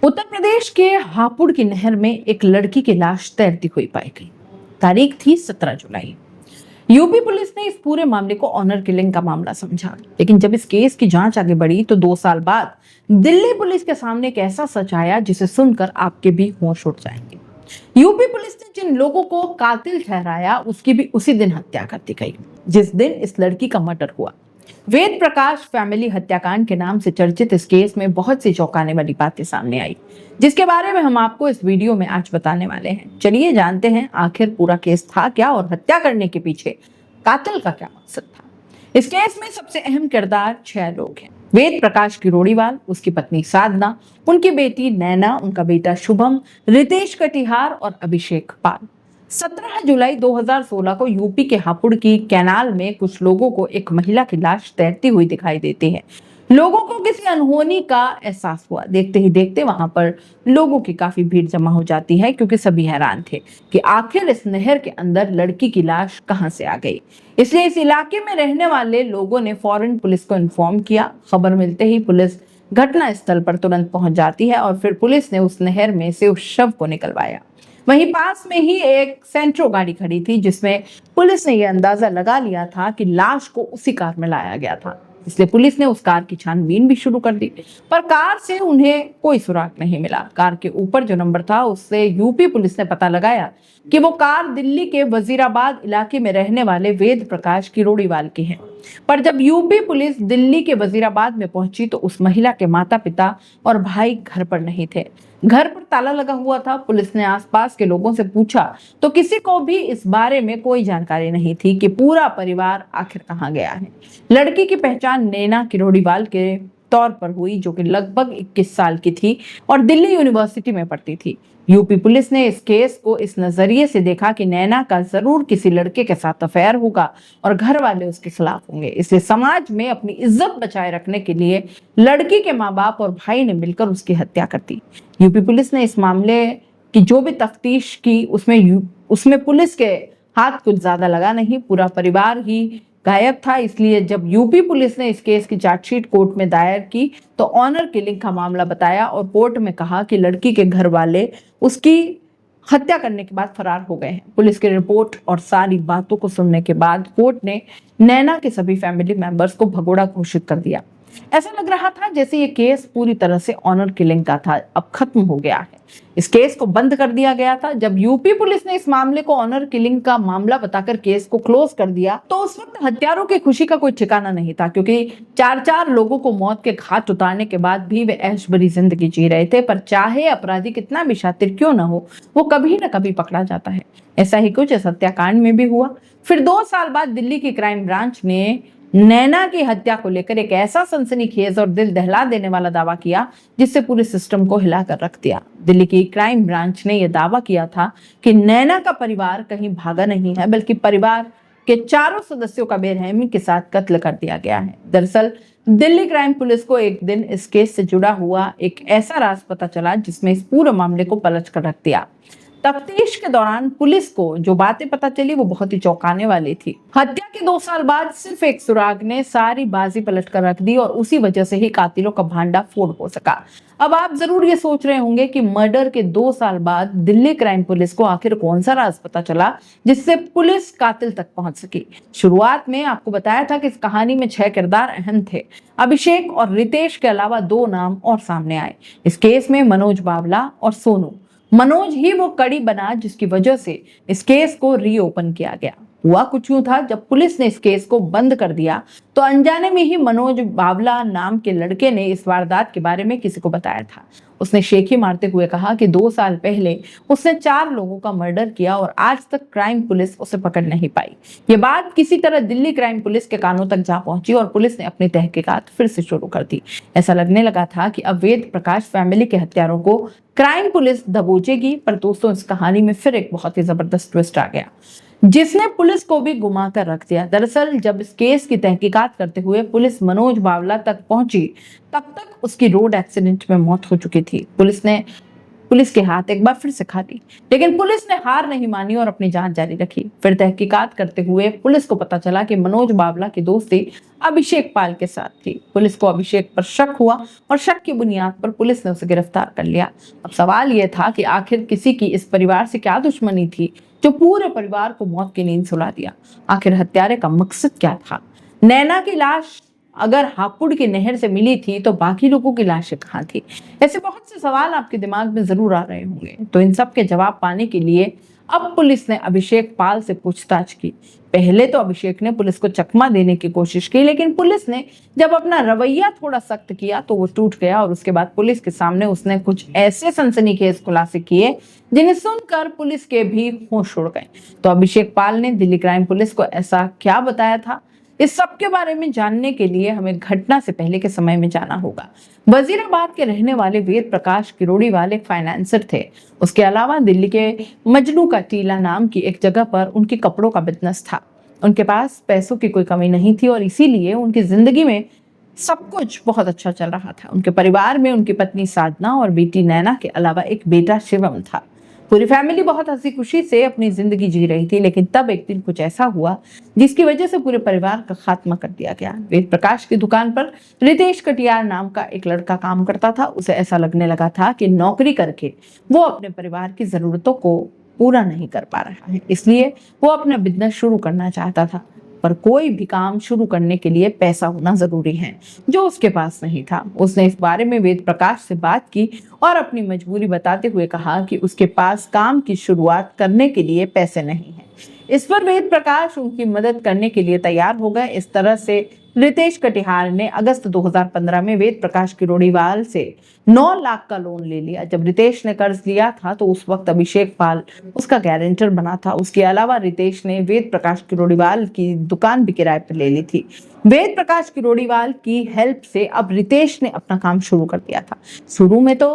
उत्तर प्रदेश के हापुड़ की नहर में एक लड़की की लाश तैरती हुई पाई गई। तारीख थी 17 जुलाई। यूपी पुलिस ने इस पूरे मामले को ऑनर किलिंग का मामला समझा, लेकिन जब इस केस की जांच आगे बढ़ी तो 2 साल बाद दिल्ली पुलिस के सामने एक ऐसा सच आया जिसे सुनकर आपके भी होश उड़ जाएंगे। यूपी पुलिस ने जिन लोगों को कातिल ठहराया उसकी भी उसी दिन हत्या कर दी गई जिस दिन इस लड़की का मर्डर हुआ। वेद प्रकाश फैमिली हत्याकांड के नाम से चर्चित इस केस में बहुत सी चौंकाने वाली बातें सामने आई, जिसके बारे में हम आपको इस वीडियो में आज बताने वाले हैं। चलिए जानते हैं आखिर पूरा केस था क्या और हत्या करने के पीछे कातिल का क्या मकसद था। इस केस में सबसे अहम किरदार 6 लोग हैं। वेद प्रकाश किरोड़ीवाल, उसकी पत्नी साधना, उनकी बेटी नैना, उनका बेटा शुभम, रितेश कटिहार और अभिषेक पाल। 17 जुलाई 2016 को यूपी के हापुड़ की कैनाल में कुछ लोगों को एक महिला की लाश तैरती हुई दिखाई देती है। लोगों को किसी अनहोनी का एहसास हुआ। देखते ही देखते वहां पर लोगों की काफी भीड़ जमा हो जाती है, क्योंकि सभी हैरान थे कि आखिर इस नहर के अंदर लड़की की लाश कहां से आ गई। इसलिए इस इलाके में रहने वाले लोगों ने फौरन पुलिस को इन्फॉर्म किया। खबर मिलते ही पुलिस घटना स्थल पर तुरंत पहुंच जाती है और फिर पुलिस ने उस नहर में से उस शव को निकलवाया। वहीं पास में ही एक सेंट्रो गाड़ी खड़ी थी, जिसमें पुलिस ने यह अंदाजा लगा लिया था कि लाश को उसी कार में लाया गया था। इसलिए पुलिस ने उस कार की छानबीन भी शुरू कर दी, पर कार से उन्हें कोई सुराग नहीं मिला। कार के ऊपर जो नंबर था उससे यूपी पुलिस ने पता लगाया कि वो कार दिल्ली के वजीराबाद इलाके में रहने वाले वेद प्रकाश किरोड़ीवाल की है। पर जब यूपी पुलिस दिल्ली के वजीराबाद में पहुंची तो उस महिला के माता पिता और भाई घर पर नहीं थे। घर पर ताला लगा हुआ था। पुलिस ने आसपास के लोगों से पूछा तो किसी को भी इस बारे में कोई जानकारी नहीं थी कि पूरा परिवार आखिर कहाँ गया है। लड़की की पहचान नैना किरोड़ीवाल के तौर पर हुई, जो कि लगभग 21 साल की थी और दिल्ली यूनिवर्सिटी में पढ़ती थी। यूपी पुलिस ने इस केस को इस नजरिए से देखा कि नैना का जरूर किसी लड़के के साथ अफेयर होगा और घर वाले उसके खिलाफ होंगे। इसलिए समाज में अपनी इज्जत बचाए रखने के लिए लड़की के माँ बाप और भाई ने मिलकर उसकी हत्या कर दी। यूपी पुलिस ने इस मामले की जो भी तफ्तीश की उसमें पुलिस के हाथ कुछ ज्यादा लगा नहीं। पूरा परिवार ही गायब था। इसलिए जब यूपी पुलिस ने इस केस की चार्जशीट कोर्ट में दायर की तो ऑनर किलिंग का मामला बताया और कोर्ट में कहा कि लड़की के घर वाले उसकी हत्या करने के बाद फरार हो गए हैं। पुलिस की रिपोर्ट और सारी बातों को सुनने के बाद कोर्ट ने नैना के सभी फैमिली मेंबर्स को भगोड़ा घोषित कर दिया। ऐसा लग रहा था जैसे ये केस पूरी तरह से ऑनर किलिंग का था, अब खत्म हो गया है। इस केस को बंद कर दिया गया था। जब यूपी पुलिस ने इस मामले को ऑनर किलिंग का मामला बताकर केस को क्लोज कर दिया तो उस वक्त हत्यारों की खुशी का कोई ठिकाना नहीं था, क्योंकि 4 लोगों को मौत के घाट उतारने के बाद भी वे ऐश भरी जिंदगी जी रहे थे। पर चाहे अपराधी कितना भी शातिर क्यों ना हो, वो कभी ना कभी पकड़ा जाता है। ऐसा ही कुछ इस हत्याकांड में भी हुआ। फिर 2 साल बाद दिल्ली की क्राइम ब्रांच ने नैना की हत्या को लेकर एक ऐसा सनसनीखेज और दिल दहला देने वाला दावा किया जिससे पूरे सिस्टम को हिलाकर रख दिया। दिल्ली की क्राइम ब्रांच ने यह दावा किया था कि नैना का परिवार कहीं भागा नहीं है, बल्कि परिवार के 4 सदस्यों का बेरहमी के साथ कत्ल कर दिया गया है। दरअसल दिल्ली क्राइम पुलिस को एक दिन इस केस से जुड़ा हुआ एक ऐसा राज पता चला जिसमें इस पूरे मामले को पलट कर रख दिया। तफ्तीश के दौरान पुलिस को जो बातें पता चली वो बहुत ही चौंकाने वाली थी। हत्या के 2 साल बाद सिर्फ एक सुराग ने सारी बाजी पलट कर रख दी और उसी वजह से ही कातिलों का भांडा फोड़ हो सका। अब आप जरूर ये सोच रहे होंगे कि मर्डर के 2 साल बाद दिल्ली क्राइम पुलिस को आखिर कौन सा राज पता चला जिससे पुलिस कातिल तक पहुंच सकी। शुरुआत में आपको बताया था कि इस कहानी में 6 किरदार अहम थे। अभिषेक और रितेश के अलावा 2 नाम और सामने आए। इस केस में मनोज बावला और सोनू। मनोज ही वो कड़ी बना जिसकी वजह से इस केस को रीओपन किया गया। हुआ कुछ यूं था, जब पुलिस ने इस केस को बंद कर दिया तो अनजाने में ही मनोज बावला नाम के लड़के ने इस वारदात के बारे में किसी को बताया था। उसने शेखी मारते हुए कहा कि 2 साल पहले उसने 4 लोगों का मर्डर किया और आज तक क्राइम पुलिस उसे पकड़ नहीं पाई। ये बात किसी तरह दिल्ली क्राइम पुलिस के कानों तक जा पहुंची और पुलिस ने अपनी तहकीकात फिर से शुरू कर दी। ऐसा लगने लगा था कि अब वेद प्रकाश फैमिली के हत्यारों को क्राइम पुलिस दबोचेगी। पर दोस्तों, इस कहानी में फिर एक बहुत ही जबरदस्त ट्विस्ट आ गया जिसने पुलिस को भी घुमा कर रख दिया। दरअसल जब इस केस की तहकीकात करते हुए पुलिस मनोज बावला तक पहुंची तब तक उसकी रोड एक्सीडेंट में मौत हो चुकी थी। पुलिस पुलिस के हाथ एक बार फिर से खाली। लेकिन पुलिस ने हार नहीं मानी और अपनी जांच जारी रखी। फिर तहकीकात करते हुए पुलिस को पता चला कि मनोज बावला की दोस्ती अभिषेक पाल के साथ थी। पुलिस को अभिषेक पर शक हुआ और शक की बुनियाद पर पुलिस ने उसे गिरफ्तार कर लिया। अब सवाल यह था कि आखिर किसी की इस परिवार से क्या दुश्मनी थी जो पूरे परिवार को मौत की नींद सुला दिया। आखिर हत्यारे का मकसद क्या था? नैना की लाश अगर हापुड़ की नहर से मिली थी तो बाकी लोगों की लाशें कहाँ थी? ऐसे बहुत से सवाल आपके दिमाग में जरूर आ रहे होंगे। तो इन सब के जवाब पाने के लिए अब पुलिस ने अभिषेक पाल से पूछताछ की। पहले तो अभिषेक ने पुलिस को चकमा देने की कोशिश की, लेकिन पुलिस ने जब अपना रवैया थोड़ा सख्त किया तो वो टूट गया और उसके बाद पुलिस के सामने उसने कुछ ऐसे सनसनीखेज खुलासे किए जिन्हें सुनकर पुलिस के भी होश उड़ गए। तो अभिषेक पाल ने दिल्ली क्राइम पुलिस को ऐसा क्या बताया था? इस सब के बारे में जानने के लिए हमें घटना से पहले के समय में जाना होगा। वजीराबाद के रहने वाले वेद प्रकाश किरोड़ीवाल एक फाइनेंसर थे। उसके अलावा दिल्ली के मजनू का टीला नाम की एक जगह पर उनकी कपड़ों का बिजनेस था। उनके पास पैसों की कोई कमी नहीं थी और इसीलिए उनकी जिंदगी में सब कुछ बहुत अच्छा चल रहा था। उनके परिवार में उनकी पत्नी साधना और बेटी नैना के अलावा एक बेटा शिवम था। पूरी फैमिली बहुत हंसी खुशी से अपनी जिंदगी जी रही थी, लेकिन तब एक दिन कुछ ऐसा हुआ जिसकी वजह से पूरे परिवार का खात्मा कर दिया गया। वेद प्रकाश की दुकान पर रितेश कटियार नाम का एक लड़का काम करता था। उसे ऐसा लगने लगा था कि नौकरी करके वो अपने परिवार की जरूरतों को पूरा नहीं कर पा रहा है, इसलिए वो अपना बिजनेस शुरू करना चाहता था। पर कोई भी काम शुरू करने के लिए पैसा होना जरूरी है, जो उसके पास नहीं था। उसने इस बारे में वेद प्रकाश से बात की और अपनी मजबूरी बताते हुए कहा कि उसके पास काम की शुरुआत करने के लिए पैसे नहीं हैं। इस पर वेद प्रकाश उनकी मदद करने के लिए तैयार हो गए। इस तरह से रितेश कटिहार ने अगस्त 2015 में वेद प्रकाश किरोड़ीवाल से 9 लाख का लोन ले लिया। जब रितेश ने कर्ज लिया था तो उस वक्त अभिषेक पाल उसका गारंटर बना था। उसके अलावा रितेश ने वेद प्रकाश किरोड़ीवाल की दुकान भी किराए पर ले ली थी। वेद प्रकाश किरोड़ीवाल की हेल्प से अब रितेश ने अपना काम शुरू कर दिया था। शुरू में तो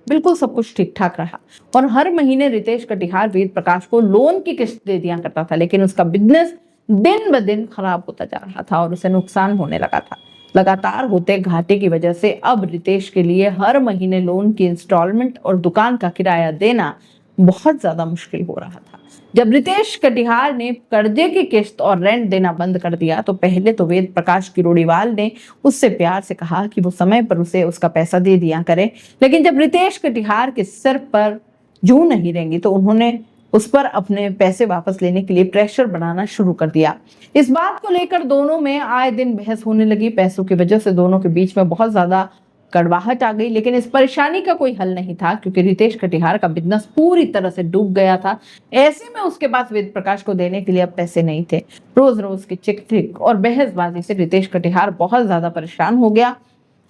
बिल्कुल सब कुछ ठीक ठाक रहा और हर महीने रितेश कटिहार वेद प्रकाश को लोन की किस्त दे दिया करता था, लेकिन उसका बिजनेस दिन ब दिन खराब होता जा रहा था और उसे नुकसान होने लगा था। लगातार होते घाटे की वजह से अब रितेश के लिए हर महीने लोन की इंस्टॉलमेंट और दुकान का किराया देना बहुत ज्यादा मुश्किल हो रहा था। जब रितेश कटिहार ने कर्जे की किस्त और रेंट देना बंद कर दिया तो पहले तो वेद प्रकाश किरोड़ीवाल ने उससे प्यार से कहा कि वो समय पर उसे उसका पैसा दे दिया करे, लेकिन जब रितेश कटिहार के सिर पर जूं नहीं रहेंगी तो उन्होंने उस पर अपने पैसे वापस लेने के लिए प्रेशर बनाना शुरू कर दिया। इस बात को लेकर दोनों में आए दिन बहस होने लगी। पैसों की वजह से दोनों के बीच में बहुत ज्यादा कड़वाहट आ गई, लेकिन इस परेशानी का कोई हल नहीं था क्योंकि रितेश कटिहार का बिजनेस पूरी तरह से डूब गया था। ऐसे में उसके पास वेद प्रकाश को देने के लिए अब पैसे नहीं थे। रोज रोज की चिक और बहसबाजी से रितेश कटिहार बहुत ज्यादा परेशान हो गया।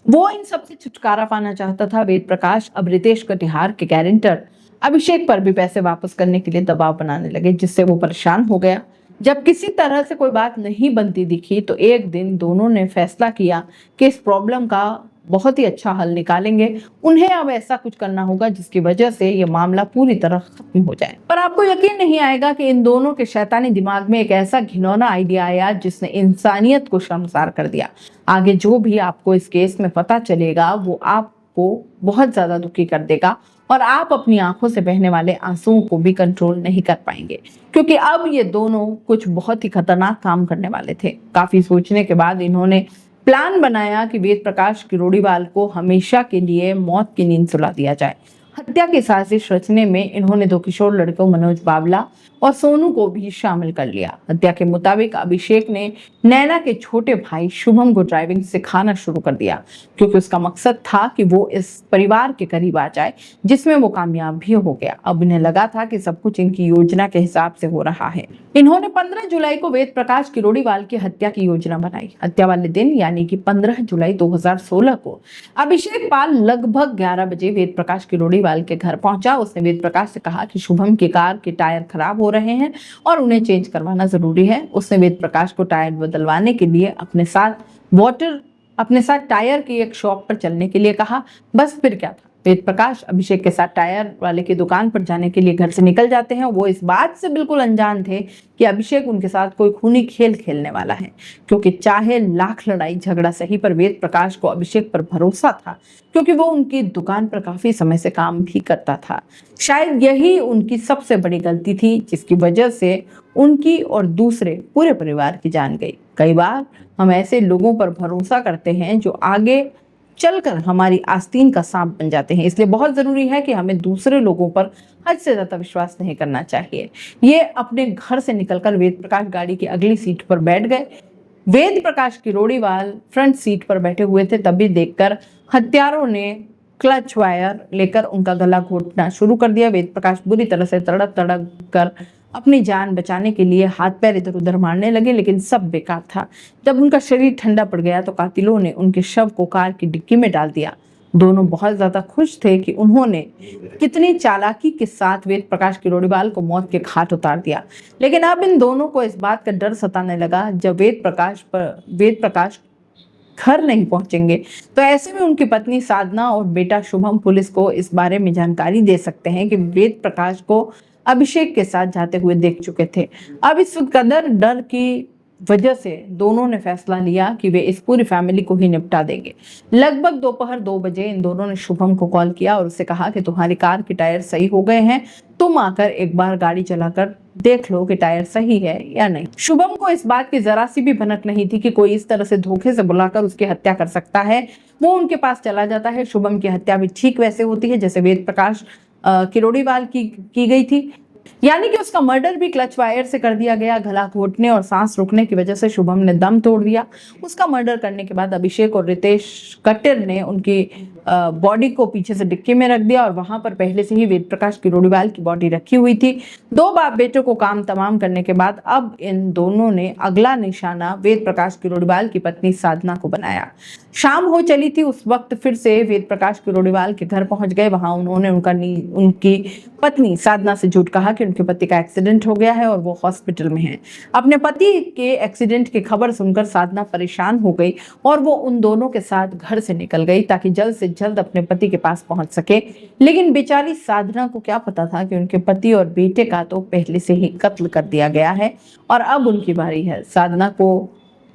वो इन सब से छुटकारा पाना चाहता था। वेद प्रकाश अब रितेश कटिहार के गारंटर अभिषेक पर भी पैसे वापस करने के लिए दबाव बनाने लगे, जिससे वो परेशान हो गया। जब किसी तरह से कोई बात नहीं बनती दिखी तो एक दिन दोनों ने फैसला किया कि इस प्रॉब्लम का बहुत ही अच्छा हल निकालेंगे। उन्हें अब ऐसा कुछ करना होगा जिसकी वजह से ये मामला पूरी तरह खत्म हो जाए। पर आपको यकीन नहीं आएगा कि इन दोनों के शैतानी दिमाग में एक ऐसा घिनौना आइडिया आया जिसने इंसानियत को शर्मसार कर दिया। आगे जो भी आपको इस केस में पता चलेगा वो आपको बहुत ज्यादा दुखी कर देगा और आप अपनी आंखों से बहने वाले आंसुओं को भी कंट्रोल नहीं कर पाएंगे, क्योंकि अब ये दोनों कुछ बहुत ही खतरनाक काम करने वाले थे। काफी सोचने के बाद इन्होंने प्लान बनाया कि वेद प्रकाश किरोड़ीवाल को हमेशा के लिए मौत की नींद सुला दिया जाए। हत्या की साजिश रचने में इन्होंने 2 किशोर लड़कों मनोज बावला और सोनू को भी शामिल कर लिया। हत्या के मुताबिक अभिषेक ने नैना के छोटे भाई शुभम को ड्राइविंग सिखाना शुरू कर दिया, क्योंकि उसका मकसद था कि वो इस परिवार के करीब आ जाए, जिसमें वो कामयाब भी हो गया। अब इन्हें लगा था कि सब कुछ इनकी योजना के हिसाब से हो रहा है। इन्होंने 15 जुलाई को वेद प्रकाश किरोड़ीवाल की हत्या की योजना बनाई। हत्या वाले दिन यानी कि 15 जुलाई 2016 को अभिषेक पाल लगभग 11 बजे वेद प्रकाश किरोड़ीवाल के घर पहुंचा। उसने वेद प्रकाश से कहा कि शुभम की कार के टायर खराब हो रहे हैं और उन्हें चेंज करवाना जरूरी है। उसने वेद प्रकाश को टायर बदलवाने के लिए अपने साथ टायर की एक शॉप पर चलने के लिए कहा। बस फिर क्या था, वेद प्रकाश अभिषेक के साथ टायर वाले की दुकान पर जाने के लिए घर से निकल जाते हैं। वो इस बात से बिल्कुल अनजान थे कि अभिषेक उनके साथ कोई खूनी खेल खेलने वाला है, क्योंकि चाहे लाख लड़ाई झगड़ा सही, पर वेद प्रकाश को अभिषेक पर भरोसा था, क्योंकि वो उनकी दुकान पर काफी समय से काम भी करता था। शायद यही उनकी सबसे बड़ी गलती थी, जिसकी वजह से उनकी और दूसरे पूरे परिवार की जान गई। कई बार हम ऐसे लोगों पर भरोसा करते हैं जो आगे चलकर हमारी आस्तीन का सांप बन जाते हैं, इसलिए बहुत जरूरी है कि हमें दूसरे लोगों पर हद से ज्यादा विश्वास नहीं करना चाहिए। ये अपने घर से निकलकर वेद प्रकाश गाड़ी की अगली सीट पर बैठ गए। वेद प्रकाश किरोड़ीवाल फ्रंट सीट पर बैठे हुए थे, तभी देखकर हत्यारों ने क्लच वायर लेकर उनका गला घोटना शुरू कर दिया। वेद प्रकाश बुरी तरह से तड़प तड़प कर अपनी जान बचाने के लिए हाथ पैर इधर उधर मारने लगे, लेकिन सब बेकार था। जब उनका शरीर ठंडा पड़ गया तो कातिलों ने उनके शव को कार की डिक्की में डाल दिया। दोनों बहुत ज्यादा खुश थे कि उन्होंने कितनी चालाकी के साथ वेद प्रकाश किरोड़ीवाल को मौत के घाट उतार दिया। लेकिन अब इन दोनों को इस बात का डर सताने लगा, जब वेद प्रकाश घर नहीं पहुंचेंगे तो ऐसे में उनकी पत्नी साधना और बेटा शुभम पुलिस को इस बारे में जानकारी दे सकते हैं कि वेद प्रकाश को अभिषेक के साथ जाते हुए देख चुके थे। अब इस कदर डर की वजह से दोनों ने फैसला लिया कि वे इस पूरी फैमिली को ही निपटा देंगे। लगभग दोपहर 2 बजे इन दोनों ने शुभम को कॉल किया और उससे कहा कि तुम्हारी कार के टायर सही हो गए हैं, तुम आकर एक बार गाड़ी चलाकर देख लो कि टायर सही है या नहीं। शुभम को इस बात की जरा सी भी भनक नहीं थी कि कोई इस तरह से धोखे से बुलाकर उसकी हत्या कर सकता है। वो उनके पास चला जाता है। शुभम की हत्या भी ठीक वैसे होती है जैसे वेद प्रकाश किरोड़ीवाल की गई थी, यानी कि उसका मर्डर भी क्लच वायर से कर दिया गया। गला घोटने और सांस रुकने की वजह से शुभम ने दम तोड़ दिया। उसका मर्डर करने के बाद अभिषेक और रितेश कट्टर ने उनकी बॉडी को पीछे से डिक्की में रख दिया और वहां पर पहले से ही वेद प्रकाश किरोड़ीवाल की बॉडी रखी हुई थी। 2 बाप बेटों को काम तमाम करने के बाद अब इन दोनों ने अगला निशाना वेद प्रकाश किरोड़ीवाल की पत्नी साधना को बनाया। शाम हो चली थी, उस वक्त फिर से वेद प्रकाश किरोड़ीवाल के घर पहुंच गए। वहां उन्होंने उनकी पत्नी साधना से झूठ कहा कि उनके पति का एक्सीडेंट हो गया है और वो हॉस्पिटल में हैं। अपने पति के एक्सीडेंट की खबर सुनकर साधना परेशान हो गई और वो उन दोनों के साथ घर से निकल गई ताकि जल्द से जल्द अपने पति के पास पहुंच सके। लेकिन बेचारी साधना को क्या पता था कि उनके पति और बेटे का तो पहले से ही कत्ल कर दिया गया है और अब उनकी बारी है। साधना को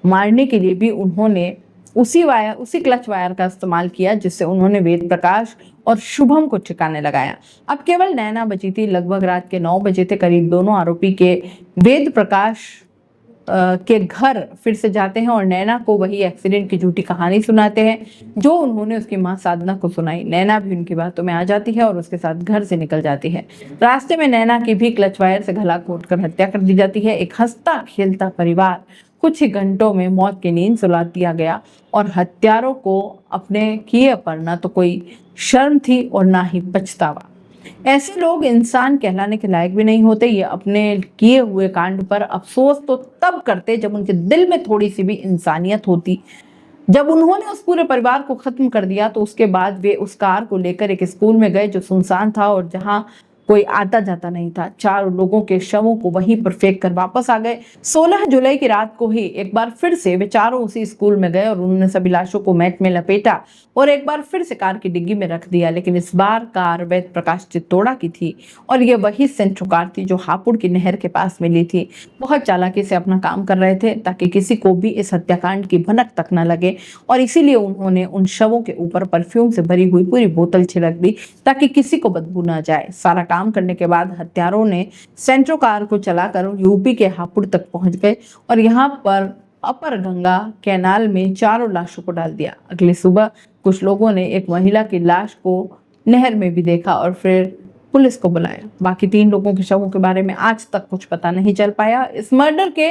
मारने के लिए भी उन्होंने उसी क्लच वायर का इस्तेमाल किया जिससे उन्होंने वेद प्रकाश और शुभम को ठिकाने लगाया। अब केवल नैना बची थी। लगभग रात के 9 बजे थे करीब दोनों आरोपी के वेद प्रकाश के घर फिर से जाते हैं और नैना को वही एक्सीडेंट की झूठी कहानी सुनाते हैं जो उन्होंने उसकी मां साधना को सुनाई। नैना भी उनकी बातों में आ जाती है और उसके साथ घर से निकल जाती है। रास्ते में नैना की भी क्लच वायर से गला घोटकर हत्या कर दी जाती है। एक हंसता खेलता परिवार कुछ ही घंटों में मौत की नींद सुला दिया गया और हत्यारों को अपने किए पर न तो कोई शर्म थी और ना ही पछतावा। ऐसे लोग इंसान कहलाने के लायक भी नहीं होते। ये अपने किए हुए कांड पर अफसोस तो तब करते जब उनके दिल में थोड़ी सी भी इंसानियत होती। जब उन्होंने उस पूरे परिवार को खत्म कर दिया तो उसके बाद वे उस कार को लेकर एक स्कूल में गए जो सुनसान था और जहां कोई आता जाता नहीं था। 4 लोगों के शवों को वहीं पर फेंक कर वापस आ गए। 16 जुलाई की रात को ही एक बार फिर से वे चारों उसी स्कूल में गए और उन्होंने सभी लाशों को मैट में लपेटा और एक बार फिर से कार की डिग्गी में रख दिया। लेकिन इस बार कार वेद प्रकाश चित्तोड़ा की थी और ये वही सेंट्रो कार थी जो हापुड़ की नहर के पास मिली थी। बहुत चालाकी से अपना काम कर रहे थे ताकि किसी को भी इस हत्याकांड की भनक तक न लगे और इसीलिए उन्होंने उन शवों के ऊपर परफ्यूम से भरी हुई पूरी बोतल छिड़क दी ताकि किसी को बदबू न जाए। सारा काम करने के बाद हत्यारों ने सेंट्रो कार को चलाकर यूपी के हापुड़ तक पहुंच गए और यहाँ पर अपर गंगा कैनाल में 4 लाशों को डाल दिया। अगली सुबह कुछ लोगों ने एक महिला की लाश को नहर में भी देखा और फिर पुलिस को बुलाया। बाकी 3 लोगों के शवों के बारे में आज तक कुछ पता नहीं चल पाया। इस मर्डर के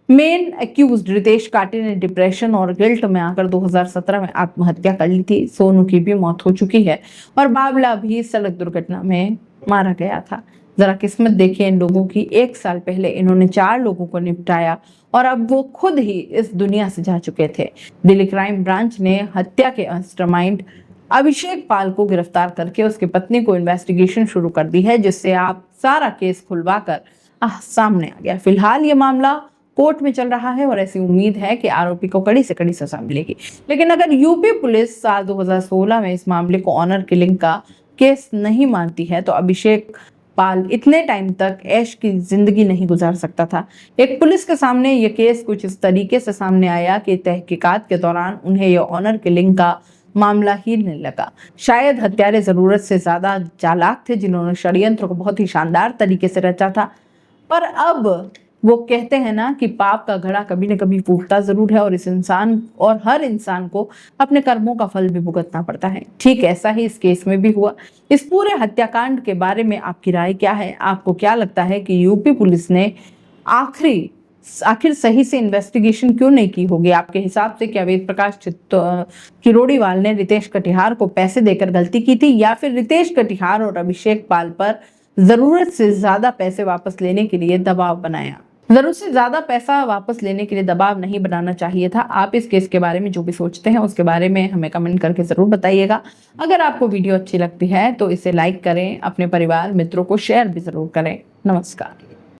मेन एक्यूज्ड रितेश काटे ने डिप्रेशन और गिल्ट में आकर 2017 में आत्महत्या कर ली थी। सोनू की भी मौत हो चुकी है और बाबला भी सड़क दुर्घटना में मारा गया था। जरा किस्मत देखिए इन लोगों की। 1 साल पहले इन्होंने 4 लोगों को निपटाया और अब वो खुद ही इस दुनिया से जा चुके थे। दिल्ली क्राइम ब्रांच ने हत्या के मास्टरमाइंड अभिषेक पाल को गिरफ्तार करके उसकी पत्नी को इन्वेस्टिगेशन शुरू कर दी है, जिससे आप सारा केस खुलवाकर सामने आ गया। फिलहाल ये मामला कोर्ट में चल रहा है और ऐसी उम्मीद है कि आरोपी को कड़ी से कड़ी सजा मिलेगी। लेकिन अगर यूपी पुलिस साल 2016 में इस मामले को ऑनर किलिंग का केस नहीं मानती है तो अभिषेक पाल इतने टाइम तक ऐश की जिंदगी नहीं गुजार सकता था। एक पुलिस के सामने ये केस कुछ इस तरीके से सामने आया कि तहकीकात के दौरान उन्हें यह ऑनर किलिंग का मामला ही नहीं लगा। शायद हत्यारे जरूरत से ज्यादा चालाक थे, जिन्होंने षड्यंत्र को बहुत ही शानदार तरीके से रचा था। पर अब वो कहते हैं ना कि पाप का घड़ा कभी न कभी फूटता जरूर है और इस इंसान और हर इंसान को अपने कर्मों का फल भी भुगतना पड़ता है। ठीक ऐसा ही इस केस में भी हुआ। इस पूरे हत्याकांड के बारे में आपकी राय क्या है? आपको क्या लगता है कि यूपी पुलिस ने आखिर सही से इन्वेस्टिगेशन क्यों नहीं की होगी? आपके हिसाब से क्या वेद प्रकाश किरोड़ीवाल ने रितेश कटिहार को पैसे देकर गलती की थी, या फिर रितेश कटिहार और अभिषेक पाल पर जरूरत से ज्यादा पैसे वापस लेने के लिए दबाव बनाया? जरूरत से ज्यादा पैसा वापस लेने के लिए दबाव नहीं बनाना चाहिए था। आप इस केस के बारे में जो भी सोचते हैं उसके बारे में हमें कमेंट करके जरूर बताइएगा। अगर आपको वीडियो अच्छी लगती है तो इसे लाइक करें, अपने परिवार मित्रों को शेयर भी जरूर करें। नमस्कार।